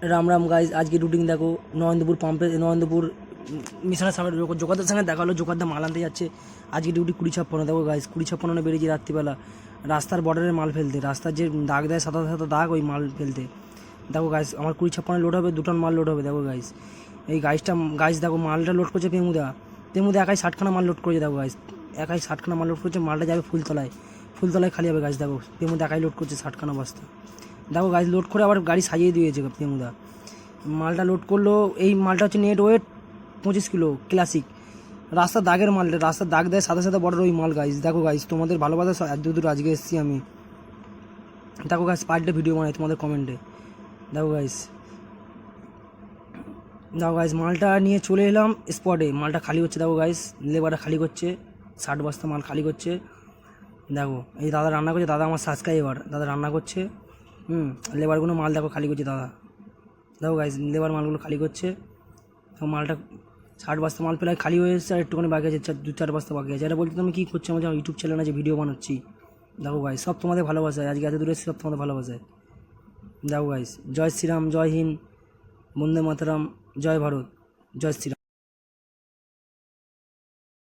Ram Ram guys, আজকে routine দেখো। নরেন্দ্রপুর মিশনের সামনে জোকারদের সঙ্গে দেখা হলো। জোকারদা মাল আনতে যাচ্ছে। আজকে ডিউটি 20-56 দেখো গাইজ, 20-56 বেরিয়েছি রাত্রিবেলা রাস্তার বর্ডারে মাল ফেলতে। রাস্তার যে দাগ দেয় সাদা সাদা দাগ, ওই মাল ফেলতে। দেখো গাইজ, আমার 20-56 লোড হবে, 2 টন মাল লোড হবে। দেখো গাইজ, এই গাইজ দেখো মালটা লোড করছে পেমুদা একাই 60খানা মাল লোড করেছে। দেখো গাইজ, একাই 60খানা মাল লোড করছে। মালটা যাবে ফুলতলায় খালি হবে গাইজ। দেখো পেমুদা একাই লোড করছে 60খানা বস্তা। দেখো গাইজ, লোড করে আবার গাড়ি সাজিয়ে দিয়েছে পেমুদা। মালটা লোড করলো। এই মালটা হচ্ছে নেট ওয়েট 25 কিলো ক্লাসিক। রাস্তার দাগের মালটা, রাস্তার দাগ দেয় সাদা সাদা বড় ওই মাল গাইজ। দেখো গাইজ, তোমাদের ভালোবাসা দূর আজকে এসেছি আমি। দেখো গাইজ, পার ডে ভিডিও বানাই তোমাদের কমেন্টে। দেখো গাইজ, মালটা নিয়ে চলে এলাম স্পটে। মালটা খালি হচ্ছে। দেখো গাইজ, লেবারটা খালি করছে, 60 বস্তা মাল খালি করছে। দেখো এই দাদা রান্না করছে, দাদা আমার সাবস্ক্রাইবার, দাদা রান্না করছে। লেবারগুলো মাল দেখো খালি করছে দাদা। দেখো গাইজ, লেবার মালগুলো খালি করছে। তো মালটা 60 বস্তা মাল প্রায় খালি হয়ে এসেছে। আর একটুখানি বাকি আছে, 2-4 বস্তা বাকি আছে। এটা বলতে তুমি কী করছো? আমার ইউটিউব চ্যানেল আছে, ভিডিও বানাচ্ছি। দেখো গাইজ, সব তোমাদের ভালোবাসায় আজকে এত দূরে এসে, সব তোমাদের ভালোবাসায়। দেখো গাইজ, জয় শ্রীরাম, জয় হিন্দ, বন্দে মাতরম, জয় ভারত, জয় শ্রীরাম।